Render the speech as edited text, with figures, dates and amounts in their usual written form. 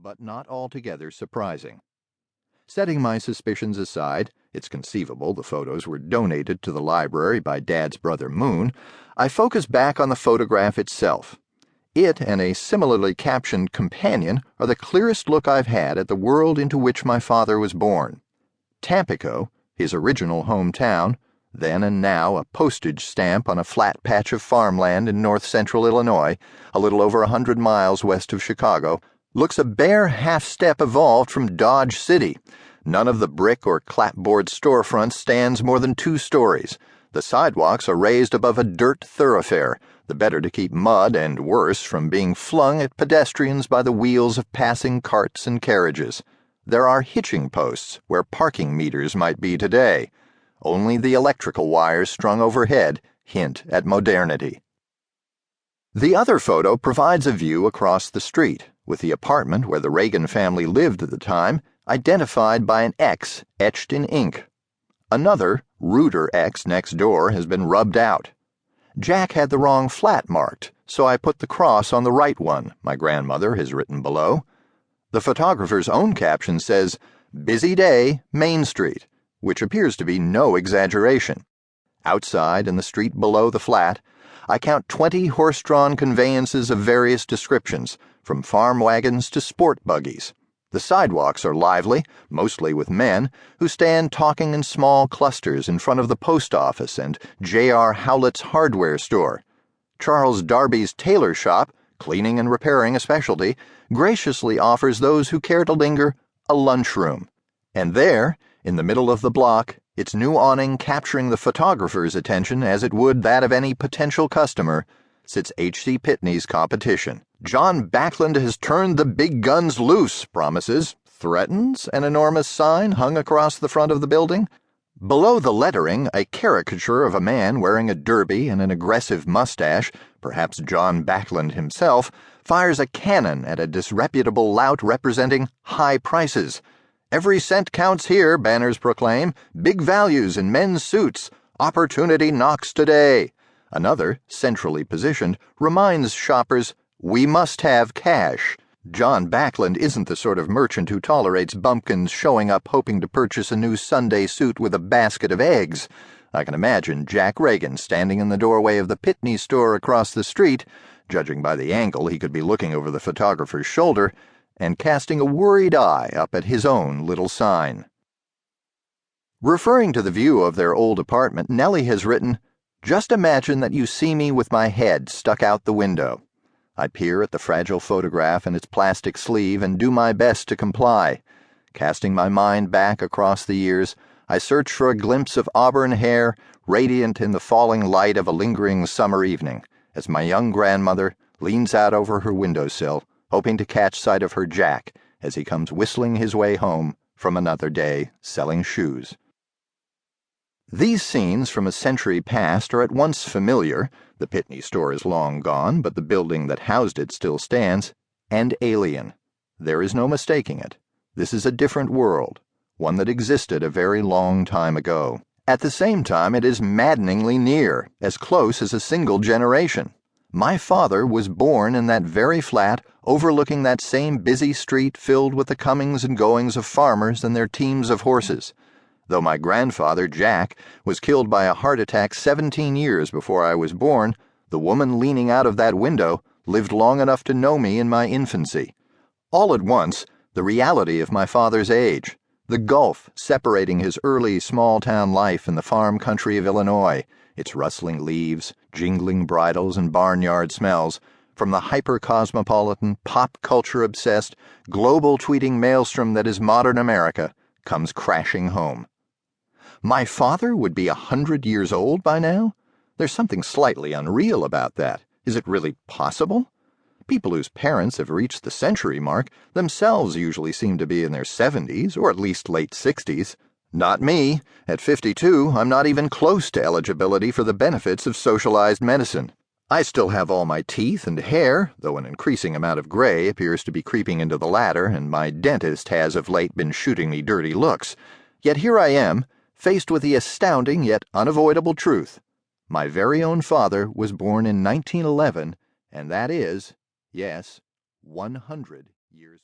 but not altogether surprising. Setting my suspicions aside, it's conceivable the photos were donated to the library by Dad's brother Moon, I focus back on the photograph itself. It and a similarly captioned companion are the clearest look I've had at the world into which my father was born. Tampico, his original hometown, then and now a postage stamp on a flat patch of farmland in north-central Illinois, a little over 100 miles west of Chicago, looks a bare half-step evolved from Dodge City. None of the brick or clapboard storefronts stands more than 2 stories. The sidewalks are raised above a dirt thoroughfare, the better to keep mud and worse from being flung at pedestrians by the wheels of passing carts and carriages. There are hitching posts where parking meters might be today. Only the electrical wires strung overhead hint at modernity. The other photo provides a view across the street, with the apartment where the Reagan family lived at the time identified by an X etched in ink. Another, ruder X next door has been rubbed out. Jack had the wrong flat marked, so I put the cross on the right one, my grandmother has written below. The photographer's own caption says, "Busy day, Main Street," which appears to be no exaggeration. Outside, in the street below the flat, I count 20 horse-drawn conveyances of various descriptions, from farm wagons to sport buggies. The sidewalks are lively, mostly with men, who stand talking in small clusters in front of the post office and J.R. Howlett's hardware store. Charles Darby's tailor shop, cleaning and repairing a specialty, graciously offers those who care to linger a lunchroom. And there, in the middle of the block, its new awning capturing the photographer's attention as it would that of any potential customer, sits H.C. Pitney's competition. "John Backlund has turned the big guns loose," promises, threatens an enormous sign hung across the front of the building. Below the lettering, a caricature of a man wearing a derby and an aggressive mustache, perhaps John Backlund himself, fires a cannon at a disreputable lout representing high prices. "Every cent counts here," banners proclaim. "Big values in men's suits. Opportunity knocks today." Another, centrally positioned, reminds shoppers, "We must have cash." John Backlund isn't the sort of merchant who tolerates bumpkins showing up hoping to purchase a new Sunday suit with a basket of eggs. I can imagine Jack Reagan standing in the doorway of the Pitney store across the street, judging by the angle he could be looking over the photographer's shoulder, and casting a worried eye up at his own little sign. Referring to the view of their old apartment, Nellie has written, "Just imagine that you see me with my head stuck out the window." I peer at the fragile photograph in its plastic sleeve and do my best to comply. Casting my mind back across the years, I search for a glimpse of auburn hair, radiant in the falling light of a lingering summer evening, as my young grandmother leans out over her windowsill, hoping to catch sight of her Jack as he comes whistling his way home from another day selling shoes. These scenes from a century past are at once familiar, the Pitney store is long gone, but the building that housed it still stands, and alien. There is no mistaking it. This is a different world, one that existed a very long time ago. At the same time, it is maddeningly near, as close as a single generation. My father was born in that very flat, overlooking that same busy street filled with the comings and goings of farmers and their teams of horses. Though my grandfather, Jack, was killed by a heart attack 17 years before I was born, the woman leaning out of that window lived long enough to know me in my infancy. All at once, the reality of my father's age, the gulf separating his early small-town life in the farm country of Illinois, its rustling leaves, jingling bridles, and barnyard smells, from the hyper-cosmopolitan, pop-culture-obsessed, global-tweeting maelstrom that is modern America, comes crashing home. My father would be 100 years old by now? There's something slightly unreal about that. Is it really possible? People whose parents have reached the century mark themselves usually seem to be in their 70s, or at least late 60s. Not me. At 52, I'm not even close to eligibility for the benefits of socialized medicine. I still have all my teeth and hair, though an increasing amount of gray appears to be creeping into the latter, and my dentist has of late been shooting me dirty looks. Yet here I am, faced with the astounding yet unavoidable truth. My very own father was born in 1911, and that is, yes, 100 years ago.